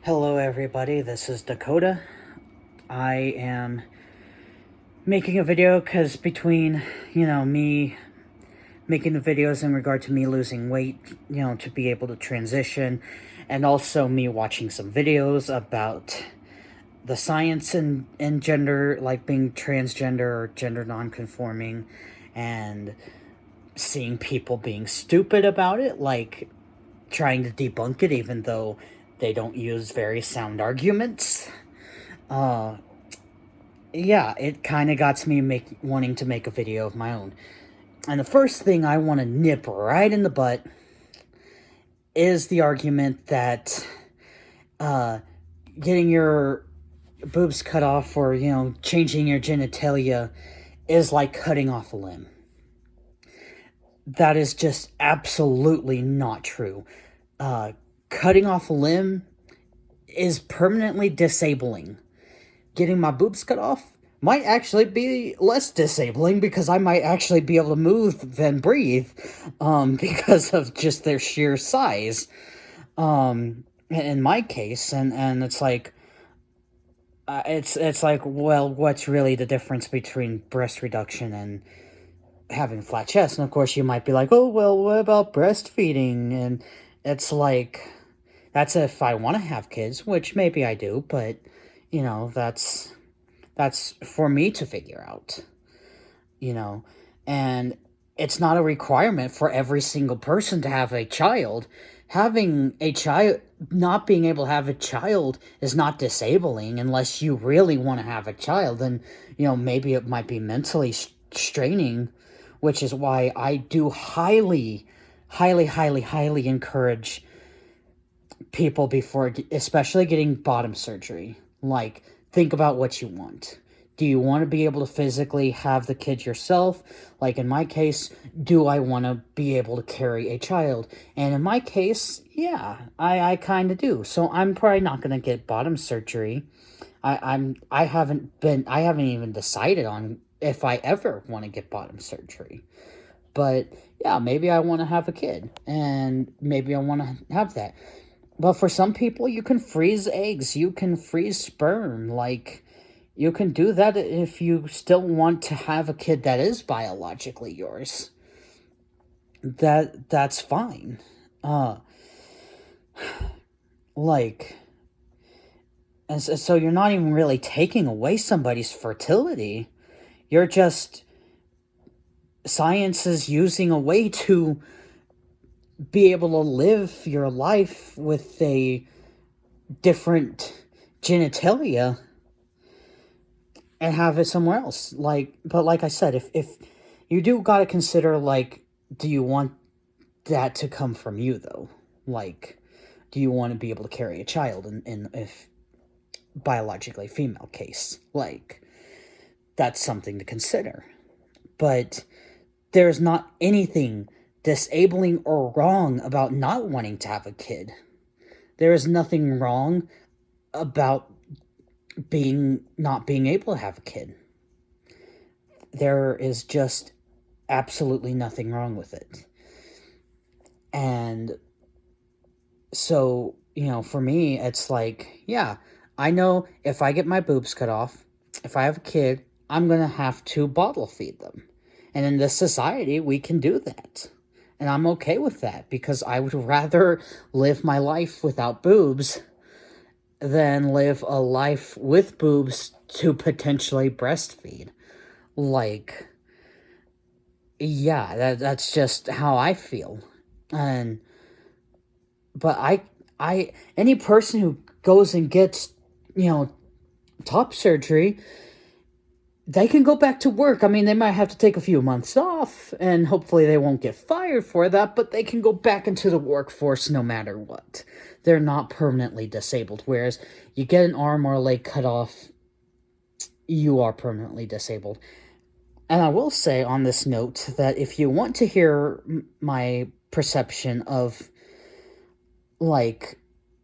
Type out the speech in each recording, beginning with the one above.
Hello, everybody. This is Dakota. I am making a video because between, me making the videos in regard to me losing weight, to be able to transition, and also me watching some videos about the science in gender, like being transgender or gender nonconforming, and seeing people being stupid about it, like trying to debunk it, even though they don't use very sound arguments. Yeah, it kind of got me wanting to make a video of my own. And the first thing I want to nip right in the butt is the argument that getting your boobs cut off or, changing your genitalia is like cutting off a limb. That is just absolutely not true. Cutting off a limb is permanently disabling. Getting my boobs cut off might actually be less disabling because I might actually be able to move than breathe, because of just their sheer size. In my case, and it's like, it's like, well, what's really the difference between breast reduction and having a flat chest? And of course, you might be like, oh, well, what about breastfeeding? And it's like, that's if I want to have kids, which maybe I do, but that's for me to figure out, and it's not a requirement for every single person to have a child. Having a child, not being able to have a child is not disabling unless you really want to have a child. And, maybe it might be mentally straining, which is why I do highly, highly, highly, highly encourage people before, especially getting bottom surgery. Like, think about what you want. Do you want to be able to physically have the kid yourself? Like in my case, do I want to be able to carry a child? And in my case, yeah, I kind of do. So I'm probably not going to get bottom surgery. I haven't even decided on if I ever want to get bottom surgery. But yeah, maybe I want to have a kid, and maybe I want to have that. But for some people, you can freeze eggs, you can freeze sperm, like, you can do that if you still want to have a kid that is biologically yours. That's fine. Like, and so you're not even really taking away somebody's fertility. You're just, science is using a way to be able to live your life with a different genitalia and have it somewhere else. But like I said, if you do got to consider, like, do you want that to come from you, though? Like, do you want to be able to carry a child in if biologically female case? Like, that's something to consider. But there's not anything disabling or wrong about not wanting to have a kid. There is nothing wrong about not being able to have a kid. There is just absolutely nothing wrong with it. And so, for me, it's like, yeah, I know if I get my boobs cut off, if I have a kid, I'm going to have to bottle feed them. And in this society, we can do that. And I'm okay with that because I would rather live my life without boobs than live a life with boobs to potentially breastfeed. Like, yeah, that's just how I feel. But any person who goes and gets, top surgery, they can go back to work. I mean, they might have to take a few months off, and hopefully they won't get fired for that, but they can go back into the workforce no matter what. They're not permanently disabled, whereas you get an arm or a leg cut off, you are permanently disabled. And I will say on this note that if you want to hear my perception of, like,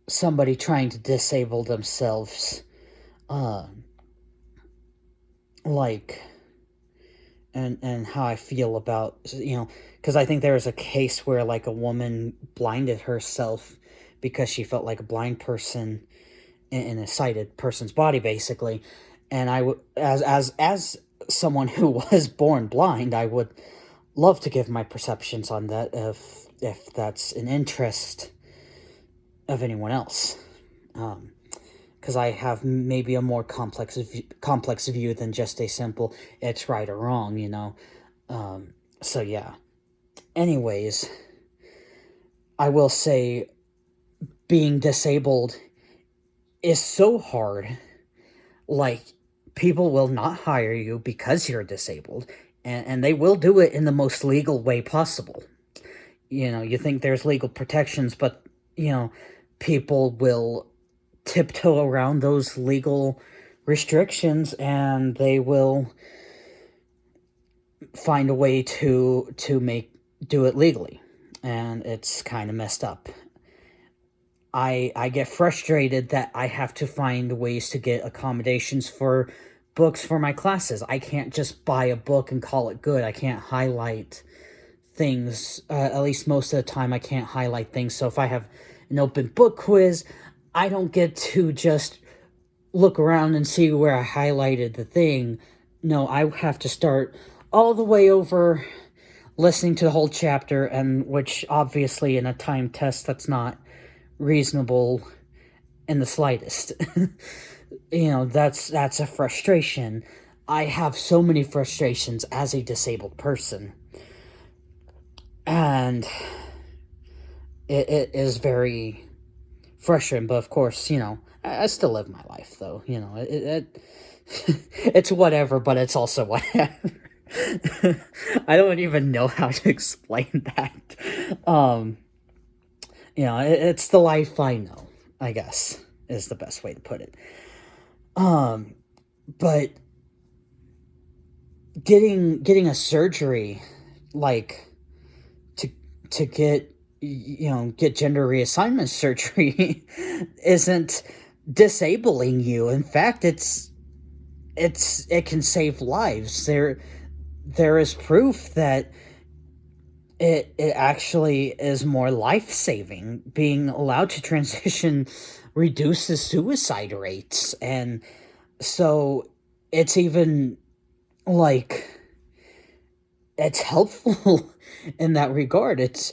somebody trying to disable themselves, like, and how I feel about, because I think there was a case where, like, a woman blinded herself because she felt like a blind person in a sighted person's body, basically. And as someone who was born blind, I would love to give my perceptions on that if that's an interest of anyone else. Because I have maybe a more complex view than just a simple it's right or wrong, you know. So yeah. Anyways, I will say being disabled is so hard. Like, people will not hire you because you're disabled, and they will do it in the most legal way possible. You know, you think there's legal protections, but, you know, people will tiptoe around those legal restrictions, and they will find a way to do it legally, and it's kind of messed up. I get frustrated that I have to find ways to get accommodations for books for my classes. I can't just buy a book and call it good. I can't highlight things. At least most of the time I can't highlight things. So if I have an open book quiz, I don't get to just look around and see where I highlighted the thing. No, I have to start all the way over, listening to the whole chapter, and which obviously in a time test that's not reasonable in the slightest. You know, that's a frustration. I have so many frustrations as a disabled person, and it is very frustrating. But of course, you know, I still live my life, though. You know, it's whatever, but it's also whatever. I don't even know how to explain that. You know, it's the life I know, I guess, is the best way to put it. But getting a surgery, like, to get, you know, get gender reassignment surgery isn't disabling you. In fact, it can save lives. There is proof that it actually is more life-saving. Being allowed to transition reduces suicide rates, and so it's even, like, it's helpful in that regard. It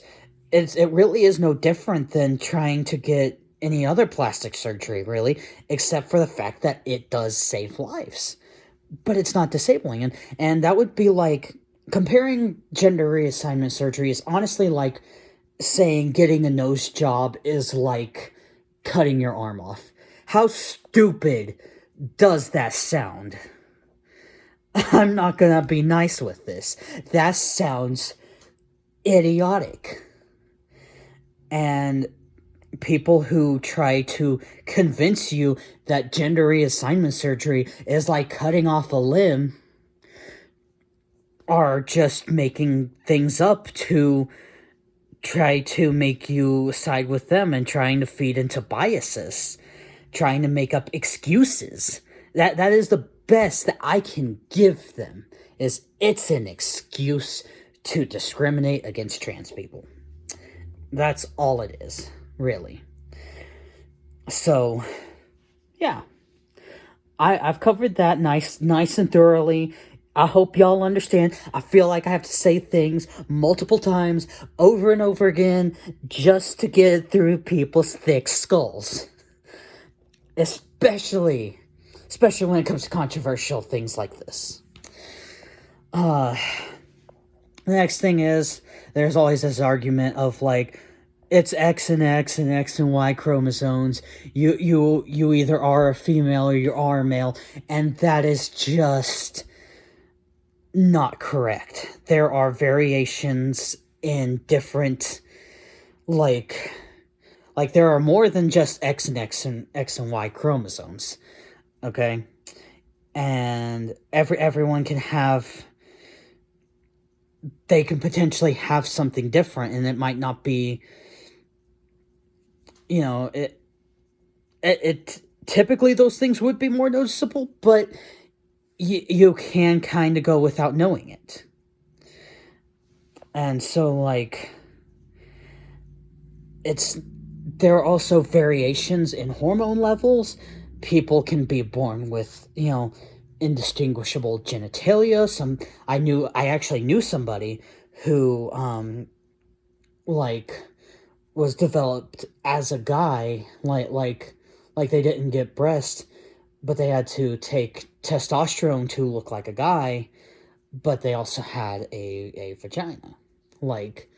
really is no different than trying to get any other plastic surgery, really, except for the fact that it does save lives. But it's not disabling, and that would be like comparing gender reassignment surgery is honestly like saying getting a nose job is like cutting your arm off. How stupid does that sound? I'm not gonna be nice with this. That sounds idiotic. And people who try to convince you that gender reassignment surgery is like cutting off a limb are just making things up to try to make you side with them and trying to feed into biases, trying to make up excuses. That is the best that I can give them, is it's an excuse to discriminate against trans people. That's all it is, really. So, yeah. I've covered that nice and thoroughly. I hope y'all understand. I feel like I have to say things multiple times, over and over again, just to get through people's thick skulls. Especially when it comes to controversial things like this. The next thing is, there's always this argument of, like, it's X and X and X and Y chromosomes. You either are a female or you are a male, and that is just not correct. There are variations in different, like there are more than just X and Y chromosomes. Okay? And everyone can have, they can potentially have something different, and it might not be, you know, it typically those things would be more noticeable, but you can kind of go without knowing it. And so, like, it's there are also variations in hormone levels. People can be born with, indistinguishable genitalia. I actually knew somebody who, like, was developed as a guy, like they didn't get breasts, but they had to take testosterone to look like a guy, but they also had a vagina. Like,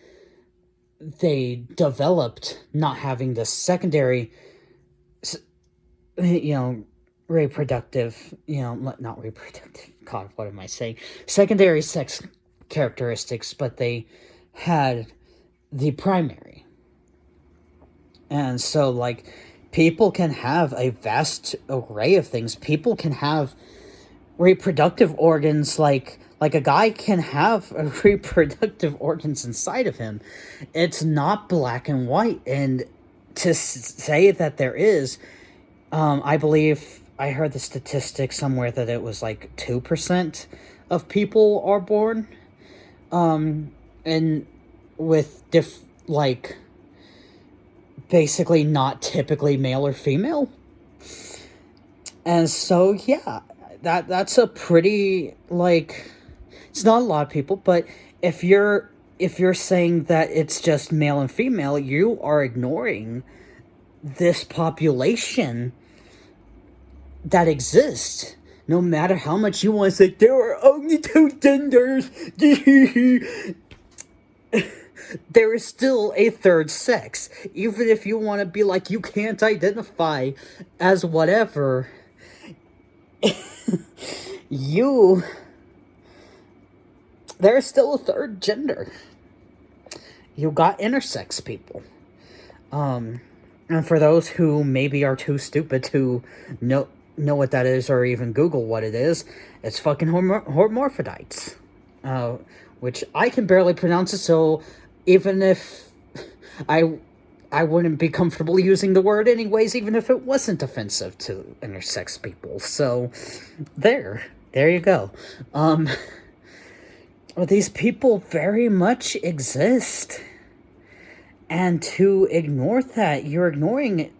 they developed not having the secondary, you know, reproductive, not reproductive, God, what am I saying? Secondary sex characteristics, but they had the primary. And so, like, people can have a vast array of things. People can have reproductive organs like a guy can have a reproductive organs inside of him. It's not black and white. And to say that there is, I believe I heard the statistic somewhere that it was like 2% of people are born, and with like, basically not typically male or female. And so, yeah, that's a pretty, like, it's not a lot of people, but if you're saying that it's just male and female, you are ignoring this population that exists. No matter how much you want to say there are only two genders, there is still a third sex. Even if you want to be like, you can't identify as whatever, you there's still a third gender. You got intersex people. And for those who maybe are too stupid to know what that is or even Google what it is, it's fucking hermaphrodites. Which I can barely pronounce it, so even if I wouldn't be comfortable using the word anyways, even if it wasn't offensive to intersex people. So, there you go. These people very much exist. And to ignore that, you're ignoring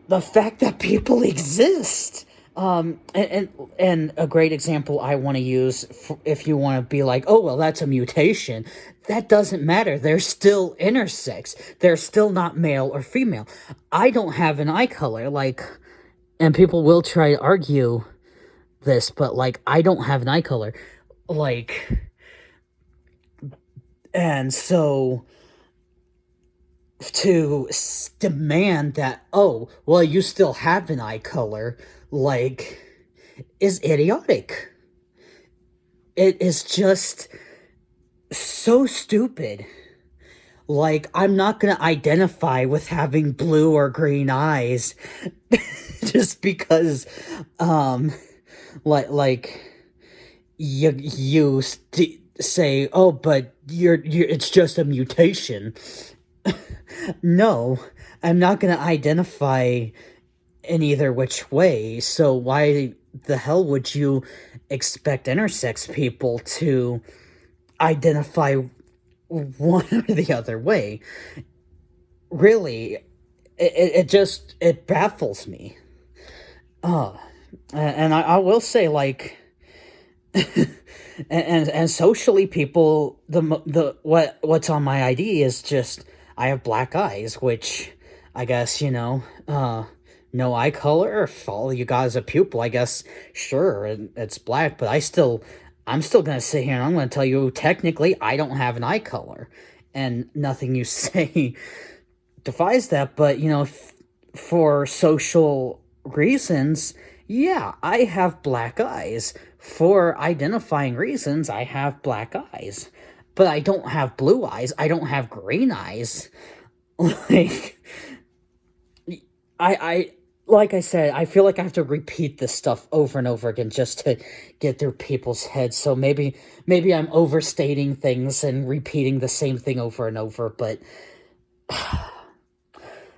the fact that people exist. And a great example I want to use, if you want to be like, oh, well, that's a mutation. That doesn't matter. They're still intersex. They're still not male or female. I don't have an eye color, like, and people will try to argue this, but, like, I don't have an eye color. Like, and so to demand that, oh, well, you still have an eye color, like, is idiotic. It is just so stupid. Like, I'm not gonna identify with having blue or green eyes just because, like you say, oh, but you're it's just a mutation. No, I'm not gonna identify in either which way, so why the hell would you expect intersex people to identify one or the other way? Really, it baffles me. And I will say, like, and socially, people, what's on my ID is just I have black eyes, which I guess, no eye color. If all you got is a pupil, I guess, sure, it's black. But I'm still gonna sit here and I'm gonna tell you, technically, I don't have an eye color, and nothing you say defies that. But for social reasons, yeah, I have black eyes. For identifying reasons, I have black eyes. But I don't have blue eyes. I don't have green eyes. Like, I like I said, I feel like I have to repeat this stuff over and over again just to get through people's heads. So maybe I'm overstating things and repeating the same thing over and over, but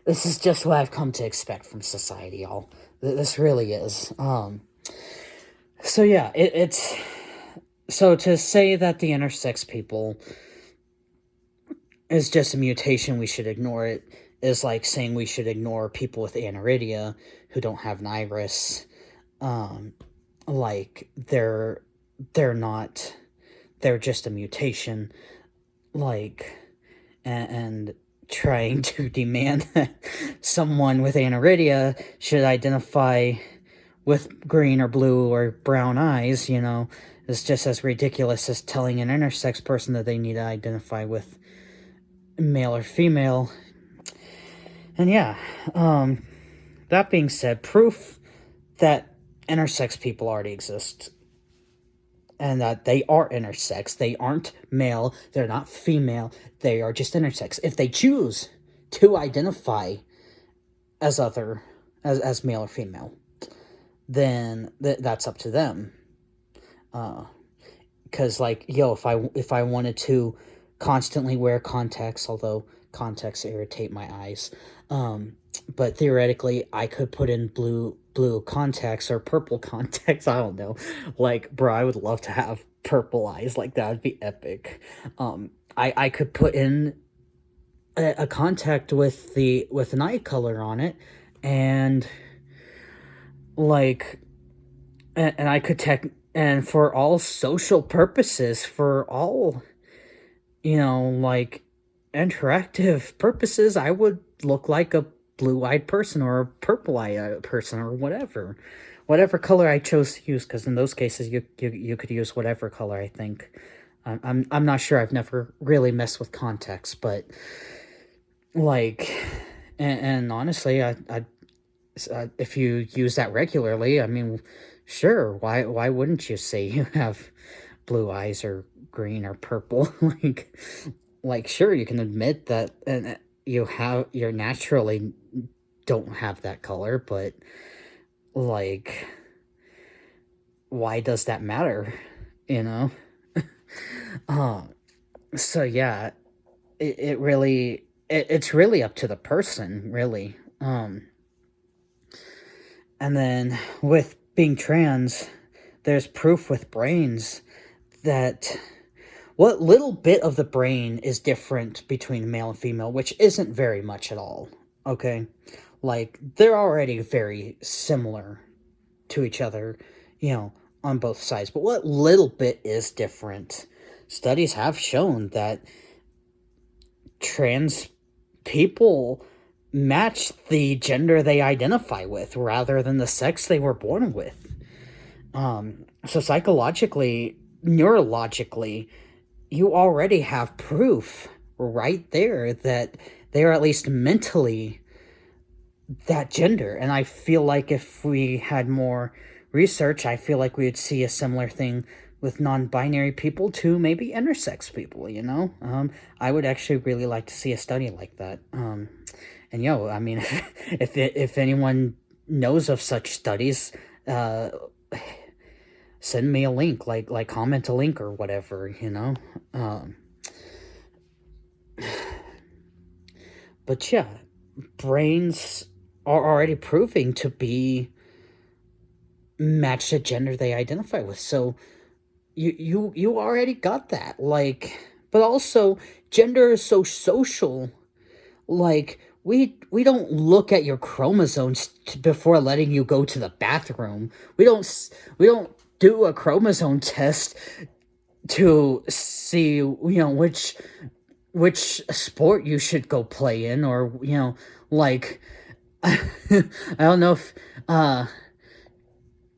this is just what I've come to expect from society, y'all. This really is. So yeah, so to say that the intersex people is just a mutation, we should ignore it, is like saying we should ignore people with aniridia who don't have an iris. Um, like they're not, they're just a mutation. Like, and trying to demand that someone with aniridia should identify with green or blue or brown eyes, is just as ridiculous as telling an intersex person that they need to identify with male or female. And yeah, that being said, proof that intersex people already exist and that they are intersex. They aren't male, they're not female, they are just intersex. If they choose to identify as as male or female, then that's up to them. Because if I wanted to constantly wear contacts, although contacts irritate my eyes, but theoretically I could put in blue contacts or purple contacts. I don't know. Like, bro, I would love to have purple eyes. Like, that would be epic. I could put in a contact with an eye color on it, and like, and I could and for all social purposes, for all, like, interactive purposes, I would look like a blue-eyed person or a purple-eyed person or whatever color I chose to use, because in those cases you could use whatever color. I think I'm not sure. I've never really messed with context, but like, and honestly, I if you use that regularly, I mean, sure, why wouldn't you say you have blue eyes or green or purple? like sure, you can admit that, and you're naturally don't have that color, but like, why does that matter? you know uh, so yeah, it's really up to the person, really. And then with being trans, there's proof with brains that what little bit of the brain is different between male and female, which isn't very much at all, okay? Like, they're already very similar to each other, on both sides. But what little bit is different? Studies have shown that trans people match the gender they identify with rather than the sex they were born with. So psychologically, neurologically, you already have proof right there that they're at least mentally that gender. And I feel like if we had more research, I feel like we would see a similar thing with non-binary people to maybe intersex people, I would actually really like to see a study like that. And I mean, if anyone knows of such studies, send me a link, like comment a link or whatever, But yeah, brains are already proving to be matched the gender they identify with. So you already got that. Like, but also gender is so social. Like, we don't look at your chromosomes before letting you go to the bathroom. We don't do a chromosome test to see, which sport you should go play in, or like, I don't know if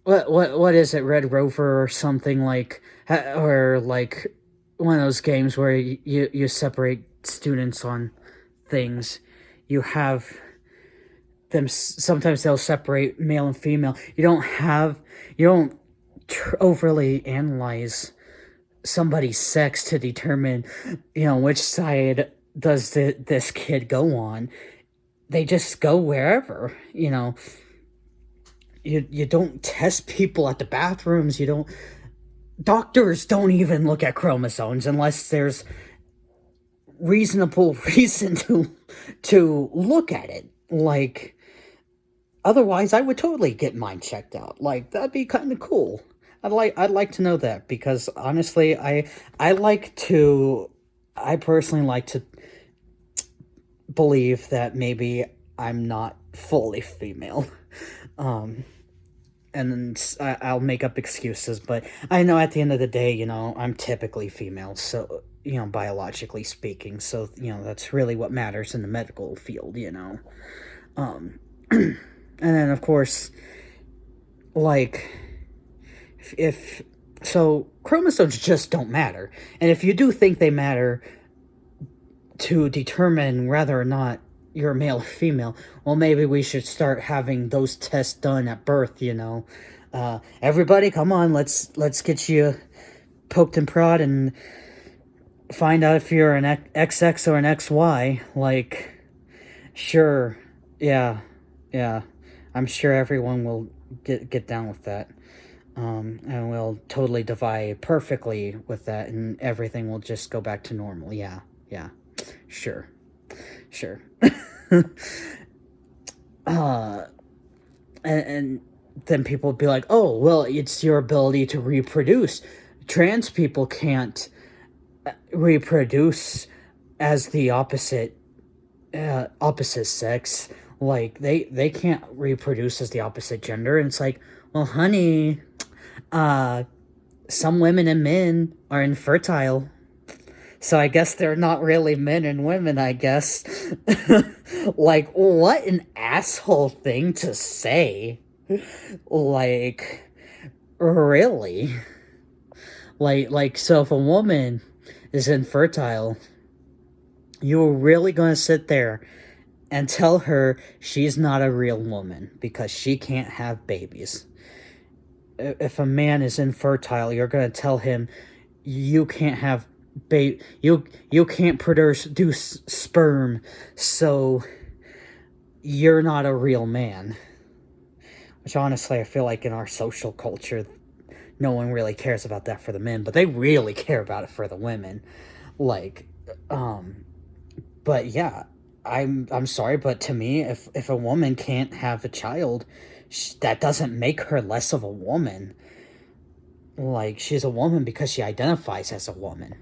what is it, Red Rover or something, like, or like one of those games where you separate students on things. You have them, sometimes they'll separate male and female. You don't overly analyze somebody's sex to determine, which side does this kid go on. They just go wherever, You don't test people at the bathrooms. Doctors don't even look at chromosomes unless there's reasonable reason to look at it. Like, otherwise I would totally get mine checked out. Like, that'd be kind of cool. I'd like to know that, because honestly, I personally like to believe that maybe I'm not fully female. Um, I'll make up excuses, but I know at the end of the day, I'm typically female, so, biologically speaking, so, that's really what matters in the medical field. Um, and then, of course, like, if so chromosomes just don't matter. And if you do think they matter to determine whether or not you're male or female, well, maybe we should start having those tests done at birth. Everybody, come on, let's get you poked and prod and find out if you're an XX or an XY. Like, sure, yeah, yeah, I'm sure everyone will get down with that. And we'll totally divide perfectly with that, and everything will just go back to normal. Yeah, yeah, sure, sure. uh, and then people will be like, oh, well, it's your ability to reproduce. Trans people can't reproduce as the opposite sex. Like, they can't reproduce as the opposite gender. And it's like, well, honey, some women and men are infertile. So I guess they're not really men and women, I guess. Like, what an asshole thing to say. Like, really? So if a woman is infertile, you're really gonna sit there and tell her she's not a real woman because she can't have babies. If a man is infertile, you're gonna tell him you can't have you can't produce sperm, so you're not a real man. Which, honestly, I feel like in our social culture, no one really cares about that for the men, but they really care about it for the women. Like, but yeah, I'm sorry, but to me, if a woman can't have a child, that doesn't make her less of a woman. Like, she's a woman because she identifies as a woman.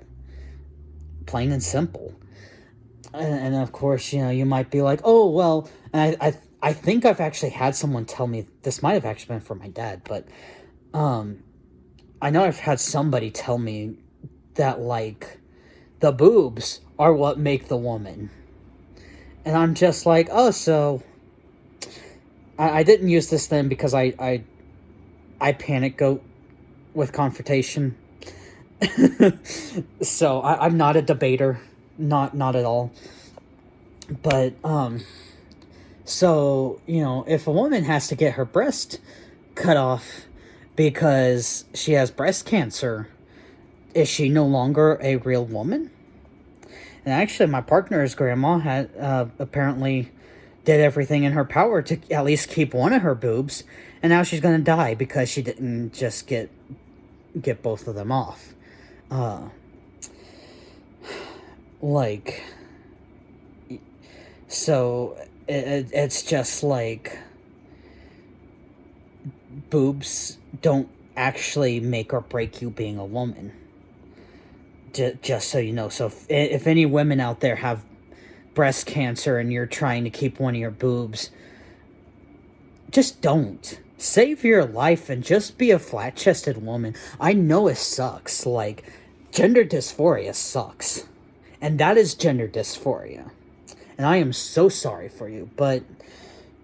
Plain and simple. And of course, you might be like, oh, well, and I think I've actually had someone tell me, this might have actually been from my dad, but I know I've had somebody tell me that, like, the boobs are what make the woman. And I'm just like, oh, so I didn't use this then because I panic goat with confrontation. So I'm not a debater, not at all. But so if a woman has to get her breast cut off because she has breast cancer, is she no longer a real woman? And actually, my partner's grandma had apparently did everything in her power to at least keep one of her boobs, and now she's gonna die because she didn't just get both of them off. Like, so it's just like, boobs don't actually make or break you being a woman. Just so you know. So if any women out there have breast cancer and you're trying to keep one of your boobs, just don't. Save your life and just be a flat-chested woman. I know it sucks. Like, gender dysphoria sucks. And that is gender dysphoria. And I am so sorry for you, but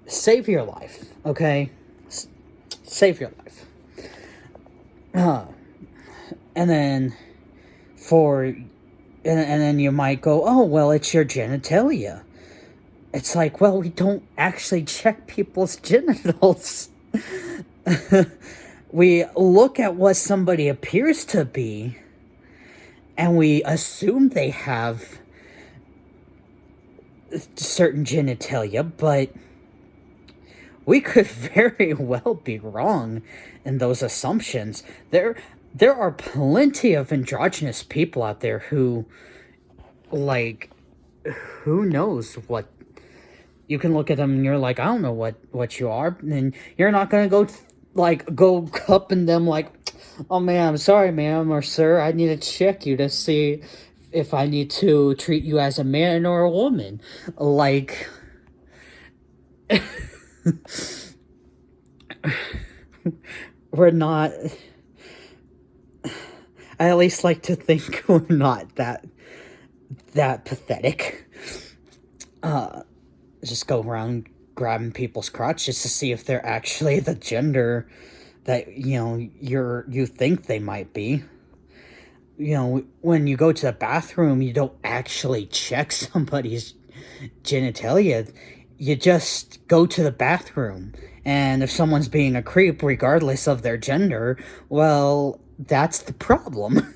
save your life, okay? Save your life. And then and then you might go, oh, well, it's your genitalia. It's like, well, we don't actually check people's genitals. We look at what somebody appears to be, and we assume they have certain genitalia, but we could very well be wrong in those assumptions. There are plenty of androgynous people out there who, like, who knows what. You can look at them and you're like, I don't know what you are, and you're not gonna go cupping them like, oh man, I'm sorry, ma'am or sir, I need to check you to see if I need to treat you as a man or a woman. Like, we're not. I at least like to think we're not that pathetic. Just go around grabbing people's crotches to see if they're actually the gender that you think they might be. When you go to the bathroom, you don't actually check somebody's genitalia. You just go to the bathroom, and if someone's being a creep, regardless of their gender, well, that's the problem.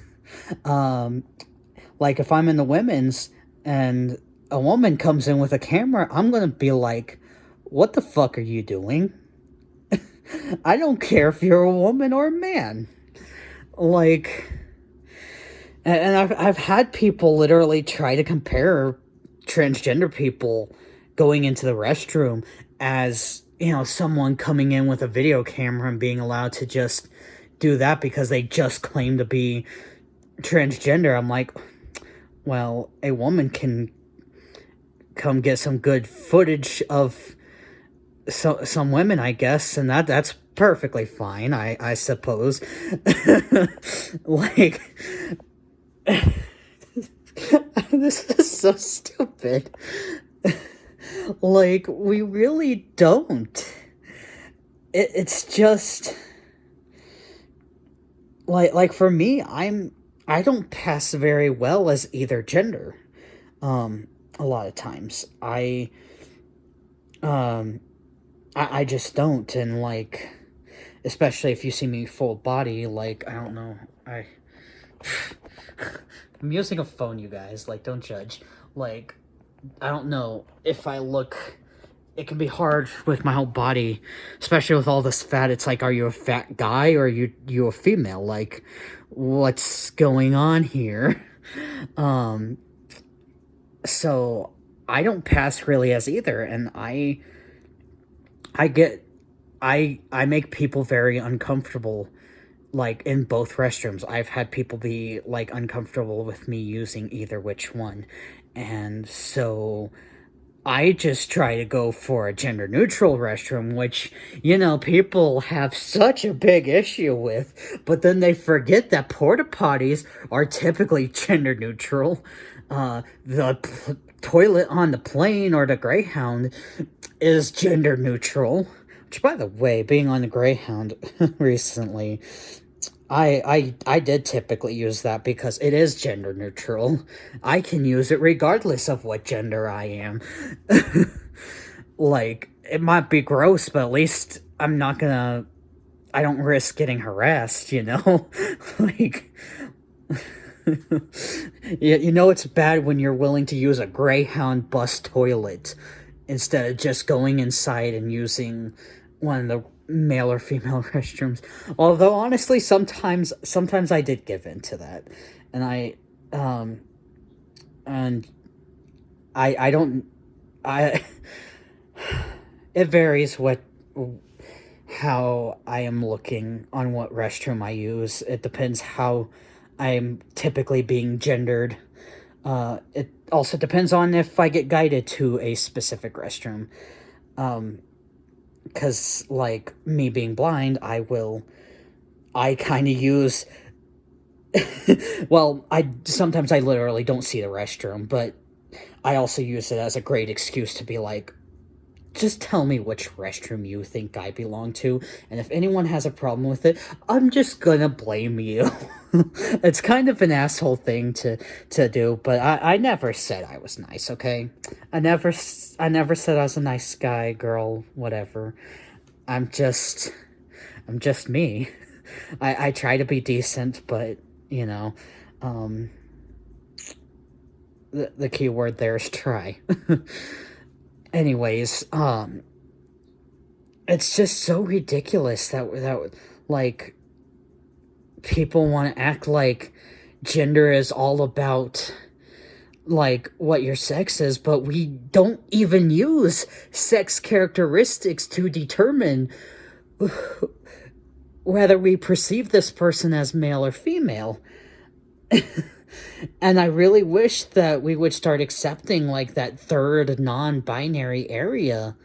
Like, if I'm in the women's and a woman comes in with a camera, I'm gonna be like, what the fuck are you doing? I don't care if you're a woman or a man. Like, and I've had people literally try to compare transgender people going into the restroom as, someone coming in with a video camera and being allowed to just do that because they just claim to be transgender. I'm like, well, a woman can come get some good footage of some women, I guess, and that's perfectly fine, I suppose. Like, this is so stupid. Like, we really don't. It's just like for me, I don't pass very well as either gender. A lot of times I just don't, and like, especially if you see me full body, like, I don't know, I'm using a phone, you guys, like, don't judge. Like, I don't know if I look. It can be hard with my whole body, especially with all this fat. It's like, are you a fat guy or are you a female? Like, what's going on here? So I don't pass really as either, and I make people very uncomfortable, like, in both restrooms. I've had people be, like, uncomfortable with me using either which one, and so I just try to go for a gender neutral restroom, which, people have such a big issue with, but then they forget that porta potties are typically gender neutral. The toilet on the plane or the Greyhound is gender neutral. Which, by the way, being on the Greyhound recently, I did typically use that because it is gender neutral. I can use it regardless of what gender I am. Like, it might be gross, but at least I don't risk getting harassed, Like, it's bad when you're willing to use a Greyhound bus toilet instead of just going inside and using one of the male or female restrooms. Although, honestly, sometimes I did give in to that, and I don't, it varies how I am looking on what restroom I use. It depends how I'm typically being gendered. It also depends on if I get guided to a specific restroom. Because, like, me being blind, I kind of use, well, sometimes I literally don't see the restroom, but I also use it as a great excuse to be like, just tell me which restroom you think I belong to, and if anyone has a problem with it, I'm just gonna blame you. It's kind of an asshole thing to do, but I never said I was nice, okay? I never said I was a nice guy, girl, whatever. I'm just me. I try to be decent, but, the key word there is try. Anyways, it's just so ridiculous that like, people want to act like gender is all about, like, what your sex is, but we don't even use sex characteristics to determine whether we perceive this person as male or female. And I really wish that we would start accepting like that third non-binary area,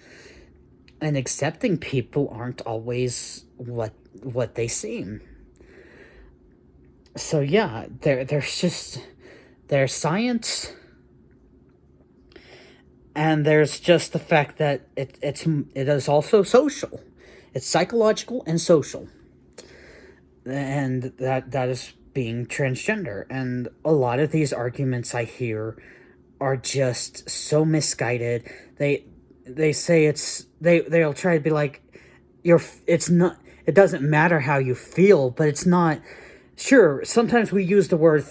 and accepting people aren't always what they seem. So yeah, there's science, and there's just the fact that it is also social. It's psychological and social, and that is being transgender. And a lot of these arguments I hear are just so misguided. They say they'll try to be like, it's not, it doesn't matter how you feel, but it's not. Sure, sometimes we use the word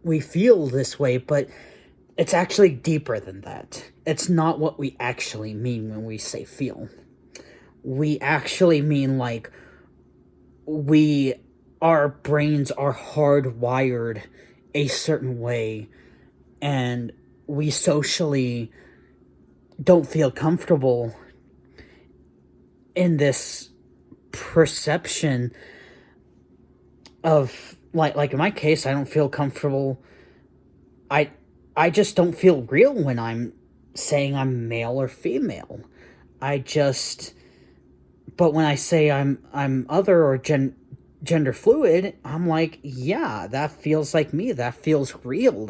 we feel this way, but it's actually deeper than that. It's not what we actually mean when we say feel. We actually mean like our brains are hardwired a certain way, and we socially don't feel comfortable in this perception of like in my case, I don't feel comfortable. I just don't feel real when I'm saying I'm male or female. I just But when I say I'm other or gender fluid, I'm like, yeah, that feels like me. That feels real.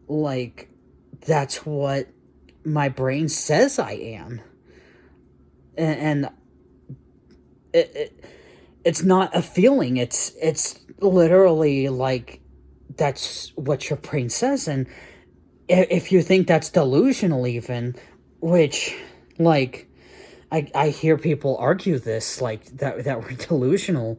Like that's what my brain says I am. And it's not a feeling. It's literally like that's what your brain says. And if you think that's delusional, even, which, like, I hear people argue this, like that we're delusional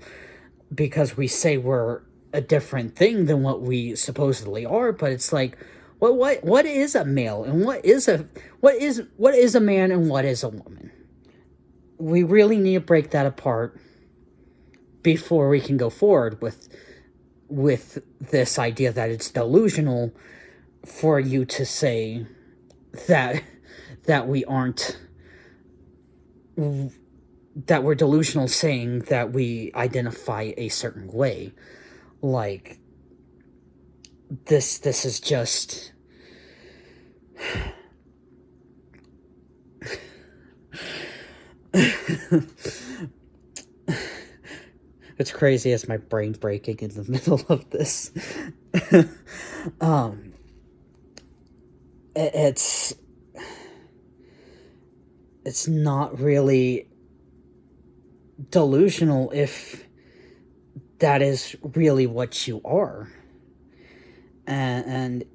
because we say we're a different thing than what we supposedly are. But it's like, what is a male, and what is a man, and what is a woman? We really need to break that apart before we can go forward with this idea that it's delusional for you to say that we aren't, that we're delusional saying that we identify a certain way. Like, this is just it's crazy as my brain breaking in the middle of this. It's not really delusional if that is really what you are. And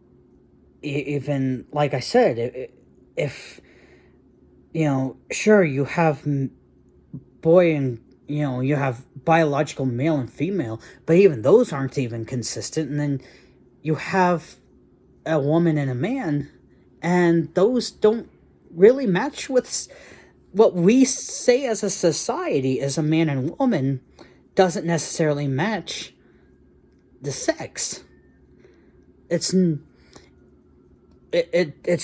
even, like I said, if, sure, you have boy and, you have biological male and female, but even those aren't even consistent. And then you have a woman and a man, and those don't really match with what we say as a society as a man and woman. Doesn't necessarily match the sex. It's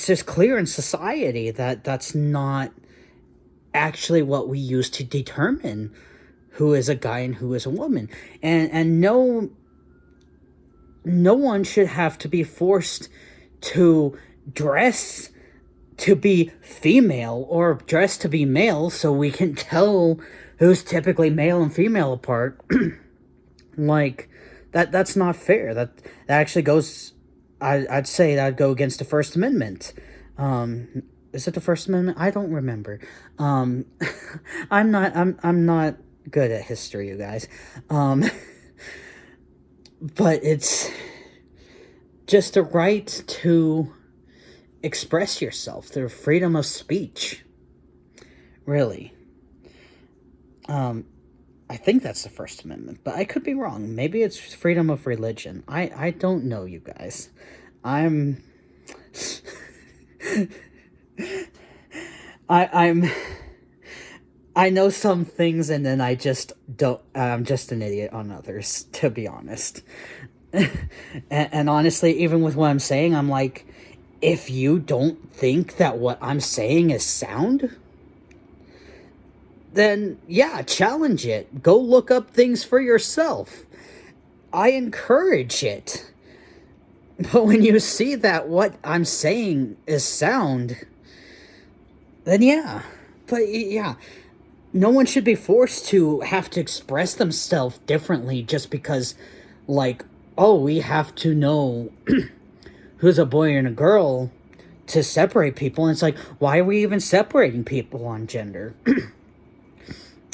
just clear in society that that's not actually what we use to determine who is a guy and who is a woman. And no one should have to be forced to dress to be female or dress to be male so we can tell who's typically male and female apart. Like, that's not fair. That actually goes, I'd say that'd go against the First Amendment. Is it the First Amendment? I don't remember. I'm not good at history, you guys. But it's just a right to express yourself, the freedom of speech. Really. I think that's the First Amendment, but I could be wrong. Maybe it's freedom of religion. I don't know, you guys. I'm I know some things, and then I just don't. I'm just an idiot on others, to be honest. And honestly, even with what I'm saying, I'm like, if you don't think that what I'm saying is sound, then yeah, challenge it. Go look up things for yourself. I encourage it. But when you see that what I'm saying is sound, then yeah. But yeah, no one should be forced to have to express themselves differently just because, like, oh, we have to know who's a boy and a girl to separate people. And it's like, why are we even separating people on gender?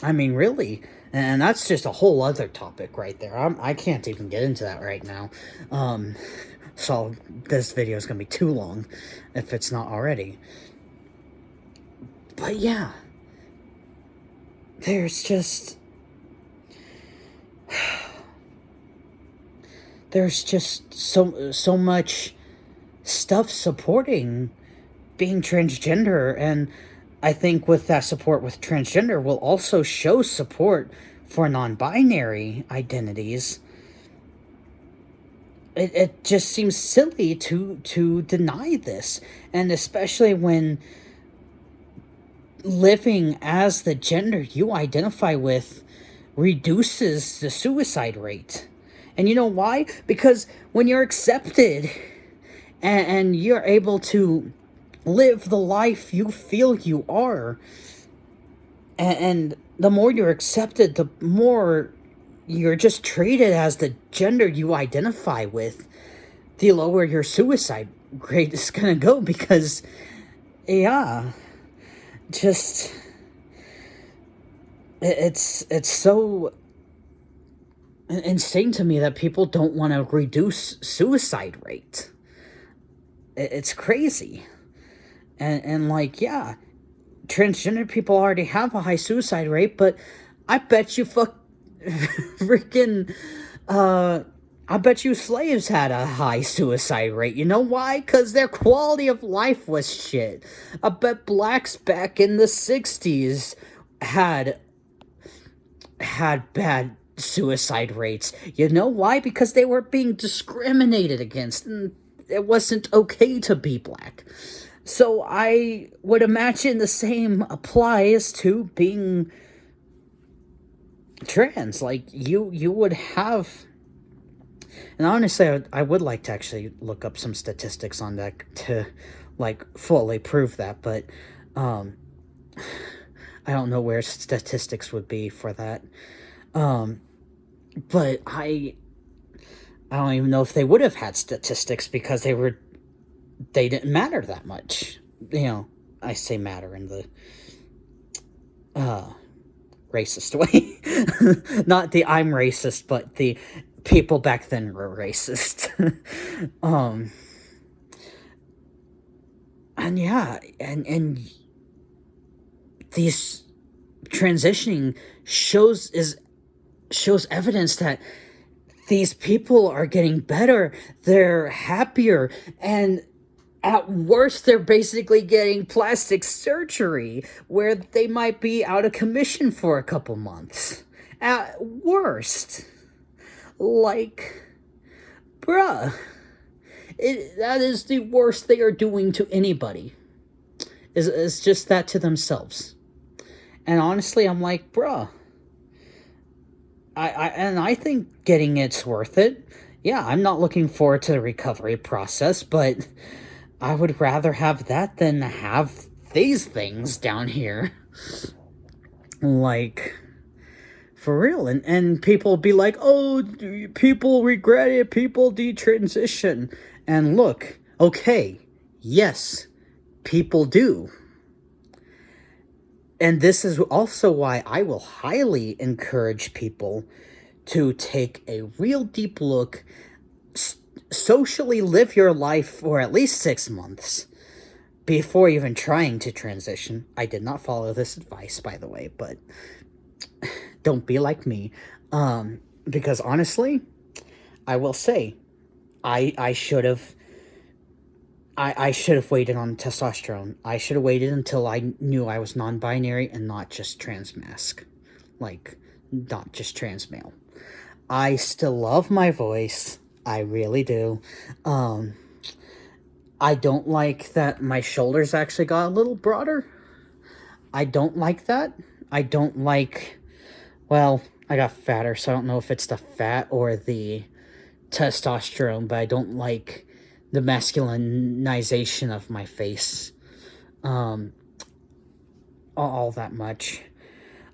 I mean, really? And that's just a whole other topic right there. I can't even get into that right now. So this video is going to be too long if it's not already. But yeah, there's just so much stuff supporting being transgender, and I think with that support with transgender will also show support for non-binary identities. It just seems silly to deny this, and especially when living as the gender you identify with reduces the suicide rate. And you know why? Because when you're accepted and you're able to live the life you feel you are, and the more you're accepted, the more you're just treated as the gender you identify with, the lower your suicide rate is gonna go. Because yeah, just it's so insane to me that people don't want to reduce suicide rate. It's crazy. And like, yeah, transgender people already have a high suicide rate, but I bet you freaking I bet you slaves had a high suicide rate. You know why? Because their quality of life was shit. I bet blacks back in the 60s had bad suicide rates. You know why? Because they were being discriminated against, and it wasn't okay to be black. So I would imagine the same applies to being trans. Like, you would have... And honestly, I would like to actually look up some statistics on that to, like, fully prove that, but I don't know where statistics would be for that. But I don't even know if they would have had statistics, because they didn't matter that much. You know, I say matter in the racist way. Not the I'm racist, but the people back then were racist. And yeah, and these transitioning shows evidence that these people are getting better, they're happier, and at worst, they're basically getting plastic surgery, where they might be out of commission for a couple months. At worst. Like, bruh, that is the worst they are doing to anybody. Is just that to themselves. And honestly, I'm like, bruh, I think getting it's worth it. Yeah, I'm not looking forward to the recovery process, but I would rather have that than have these things down here. Like, for real. And people be like, oh, people regret it, people detransition. And look, okay, yes, people do. And this is also why I will highly encourage people to take a real deep look, socially live your life for at least 6 months before even trying to transition. I did not follow this advice, by the way, but don't be like me. Because honestly, I will say, I should have waited on testosterone. I should have waited until I knew I was non-binary and not just trans mask. Like, not just trans male. I still love my voice. I really do. I don't like that my shoulders actually got a little broader. I don't like that. I don't like... Well, I got fatter, so I don't know if it's the fat or the testosterone, but I don't like the masculinization of my face, um, all that much.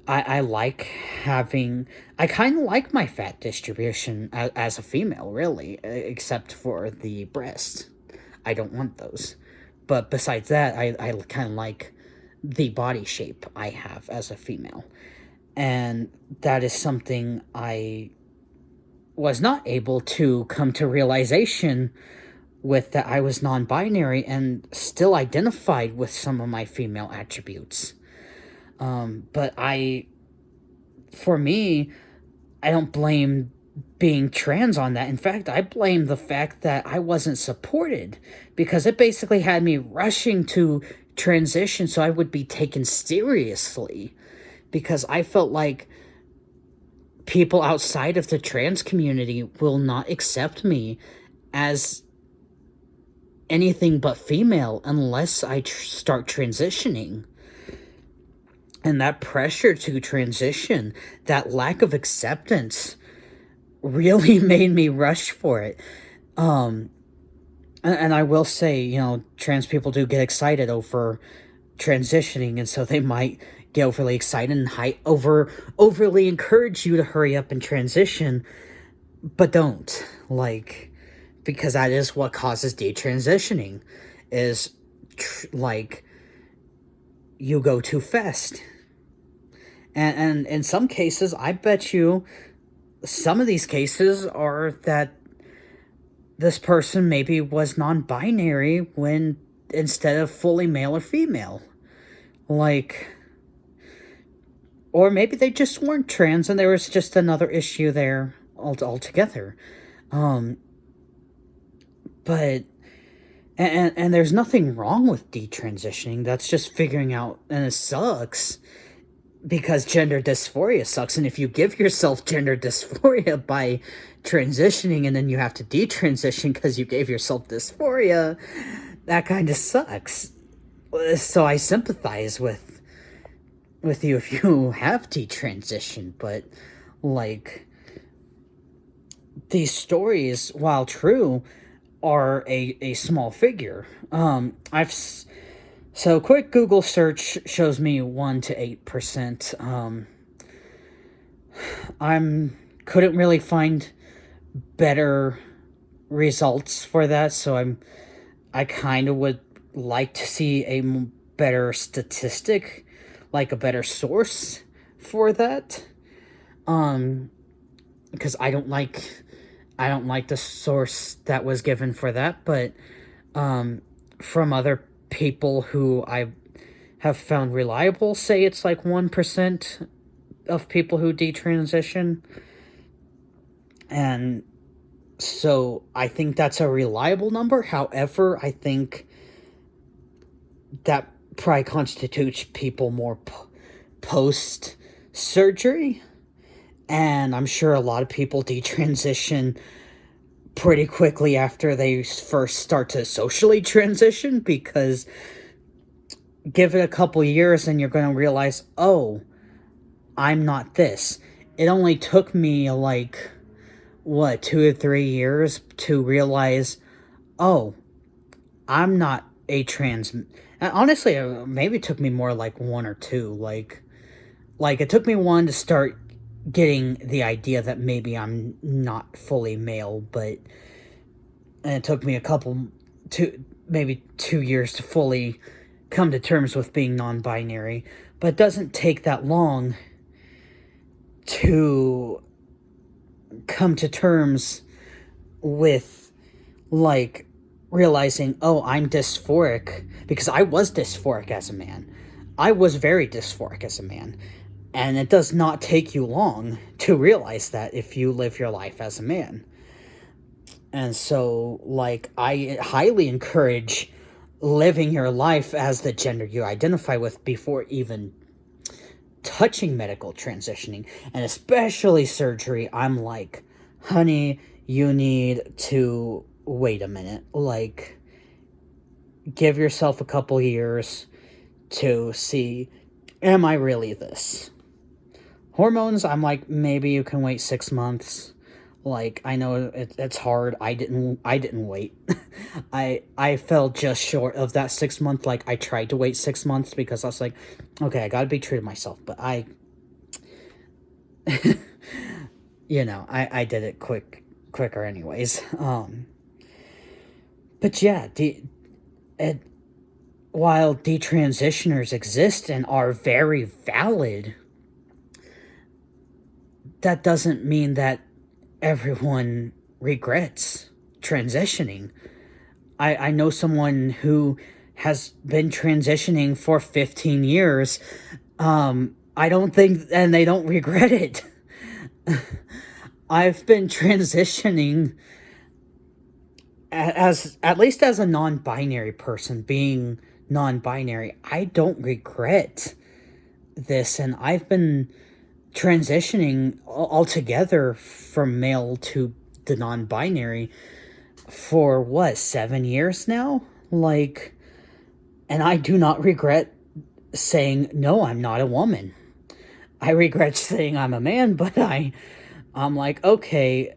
I like having, I kind of like my fat distribution as a female, really, except for the breasts. I don't want those. But besides that, I kind of like the body shape I have as a female. And that is something I was not able to come to realization with, that I was non binary and still identified with some of my female attributes. But for me, I don't blame being trans on that. In fact, I blame the fact that I wasn't supported, because it basically had me rushing to transition so I would be taken seriously, because I felt like people outside of the trans community will not accept me as anything but female unless I start transitioning. And that pressure to transition, that lack of acceptance, really made me rush for it. And I will say, trans people do get excited over transitioning, and so they might get overly excited and overly encourage you to hurry up and transition, but don't, because that is what causes detransitioning, is you go too fast. And in some cases, I bet you some of these cases are that this person maybe was non-binary when, instead of fully male or female. Or maybe they just weren't trans and there was just another issue there altogether. But and there's nothing wrong with detransitioning. That's just figuring out, and it sucks because gender dysphoria sucks. And if you give yourself gender dysphoria by transitioning and then you have to detransition because you gave yourself dysphoria, that kind of sucks. So I sympathize with you if you have detransitioned, but these stories, while true, are a small figure. So quick Google search shows me 1 to 8%. Couldn't really find better results for that, so I kind of would like to see a better statistic, like a better source for that. Because I don't like the source that was given for that, but from other people who I have found reliable say it's like 1% of people who detransition. And so I think that's a reliable number. However, I think that probably constitutes people more post surgery. And I'm sure a lot of people detransition pretty quickly after they first start to socially transition, because give it a couple years and you're going to realize, oh, I'm not this. It only took me 2 or 3 years to realize, oh, I'm not a trans. And honestly, maybe it took me more like 1 or 2. It took me 1 to start getting the idea that maybe I'm not fully male, and it took me maybe 2 years to fully come to terms with being non-binary. But it doesn't take that long to come to terms with realizing, oh, I'm dysphoric, because I was dysphoric as a man. I was very dysphoric as a man. And it does not take you long to realize that if you live your life as a man. And so, I highly encourage living your life as the gender you identify with before even touching medical transitioning. And especially surgery, I'm like, honey, you need to wait a minute. Give yourself a couple years to see, am I really this? Hormones, I'm like, maybe you can wait 6 months. Like, I know it's hard. I didn't wait. I fell just short of that 6 month. Like, I tried to wait 6 months because I was like, okay, I gotta be true to myself. But I did it quicker anyways. But yeah, it, while detransitioners exist and are very valid, that doesn't mean that everyone regrets transitioning. I know someone who has been transitioning for 15 years. I don't think, and they don't regret it. I've been transitioning as, at least as a non-binary person, being non-binary. I don't regret this, and I've been transitioning altogether from male to the non-binary for what, 7 years now? Like, and I do not regret saying no, I'm not a woman. I regret saying I'm a man, but I'm like, okay,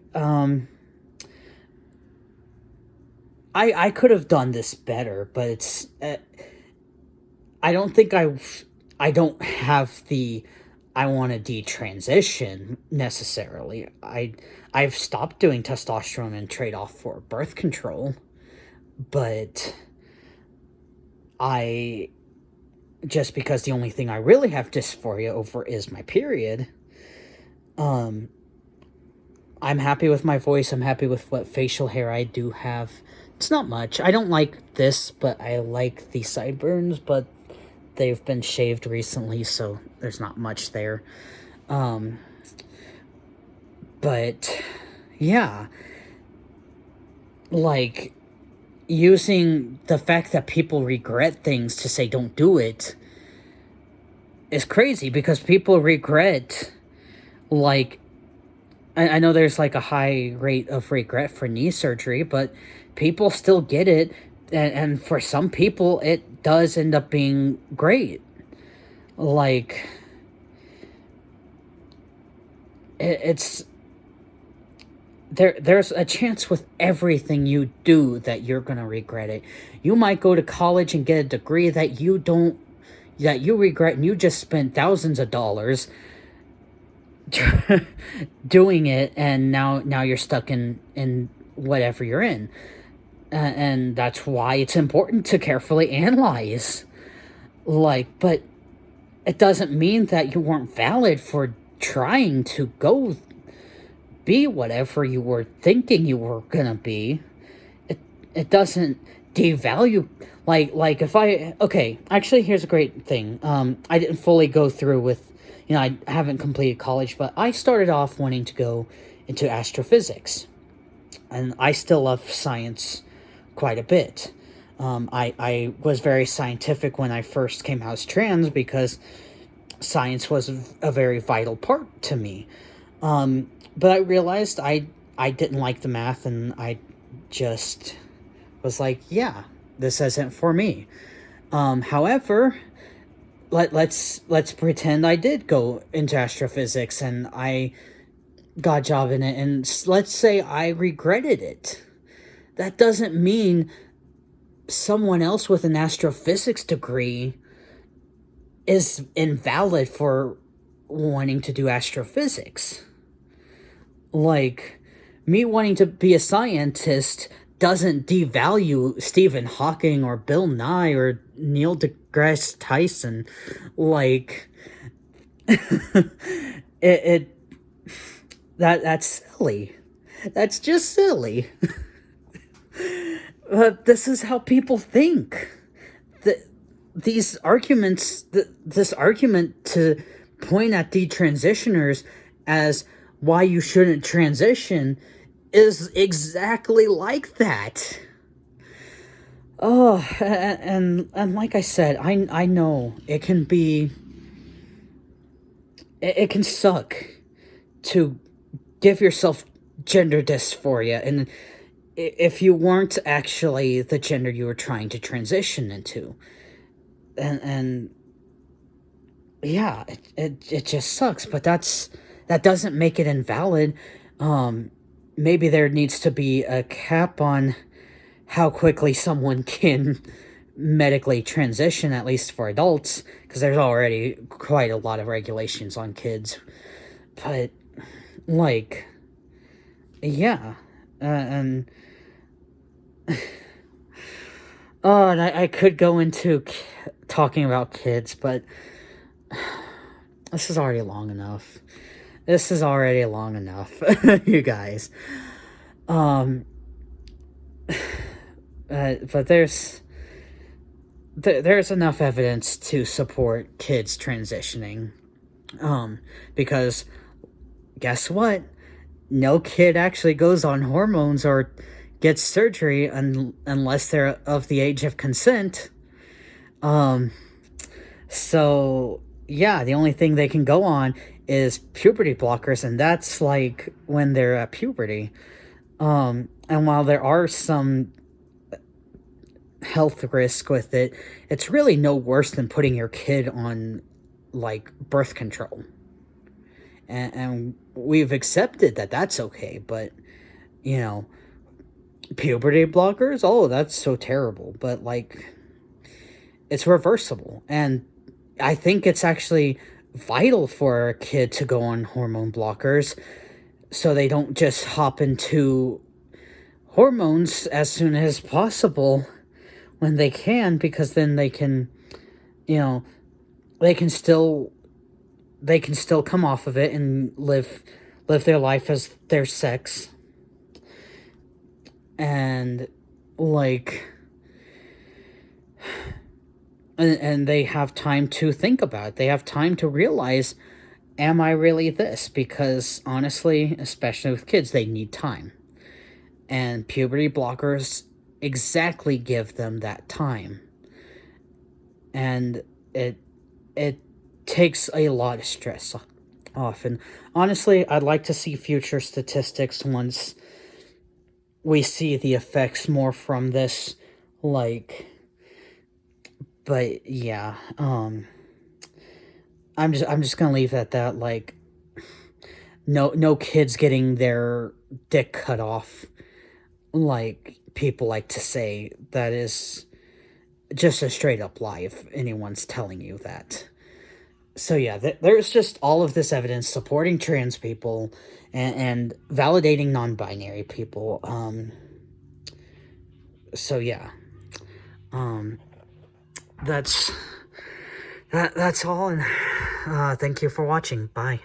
I could have done this better, but it's I don't think I don't have the I want to detransition necessarily. I've stopped doing testosterone and trade off for birth control, but I just because the only thing I really have dysphoria over is my period. Um I'm happy with my voice. I'm happy with what facial hair I do have. It's not much. I don't like this, but I like the sideburns, but they've been shaved recently, so there's not much there. Um, but yeah, like using the fact that people regret things to say don't do it is crazy because people regret, like, I know there's like a high rate of regret for knee surgery, but people still get it. And for some people, it does end up being great. Like, it's there's a chance with everything you do that you're gonna regret it. You might go to college and get a degree that you regret, and you just spent thousands of dollars doing it, and now you're stuck in whatever you're in. And that's why it's important to carefully analyze. Like, but it doesn't mean that you weren't valid for trying to go be whatever you were thinking you were gonna be. It doesn't devalue, like if I okay, actually here's a great thing. I didn't fully go through with, I haven't completed college, but I started off wanting to go into astrophysics. And I still love science quite a bit. I was very scientific when I first came out as trans because science was a very vital part to me. But I realized I didn't like the math, and I just was like, yeah, this isn't for me. However, let's pretend I did go into astrophysics and I got a job in it, and let's say I regretted it. That doesn't mean someone else with an astrophysics degree is invalid for wanting to do astrophysics. Like, me wanting to be a scientist doesn't devalue Stephen Hawking or Bill Nye or Neil deGrasse Tyson. Like, it that's silly. That's just silly. But this is how people think. These arguments, this argument to point at detransitioners as why you shouldn't transition is exactly like that. Oh, and like I said, I know it can be, it can suck to give yourself gender dysphoria, and if you weren't actually the gender you were trying to transition into. And yeah, it just sucks, but that doesn't make it invalid. maybe there needs to be a cap on how quickly someone can medically transition, at least for adults, because there's already quite a lot of regulations on kids. But, like, yeah. And oh, and I could go into talking about kids, but this is already long enough. This is already long enough, you guys. Um, but there's enough evidence to support kids transitioning. Because guess what? No kid actually goes on hormones or gets surgery unless they're of the age of consent. So yeah, the only thing they can go on is puberty blockers, and that's like when they're at puberty. And while there are some health risk with it, it's really no worse than putting your kid on like birth control. And we've accepted that that's okay, but you know, puberty blockers, oh, that's so terrible. But like, it's reversible, and I think it's actually vital for a kid to go on hormone blockers so they don't just hop into hormones as soon as possible when they can, because then they can, you know, they can still come off of it and live their life as their sex. And like, and they have time to think about it. They have time to realize, am I really this? Because honestly, especially with kids, they need time. And puberty blockers exactly give them that time. And it takes a lot of stress off. And honestly, I'd like to see future statistics once we see the effects more from this, like, but yeah, I'm just gonna leave it at that. Like, no kids getting their dick cut off, like people like to say. That is just a straight up lie if anyone's telling you that. So yeah, there's just all of this evidence supporting trans people and validating non-binary people. So yeah, that's that's all, and thank you for watching. Bye.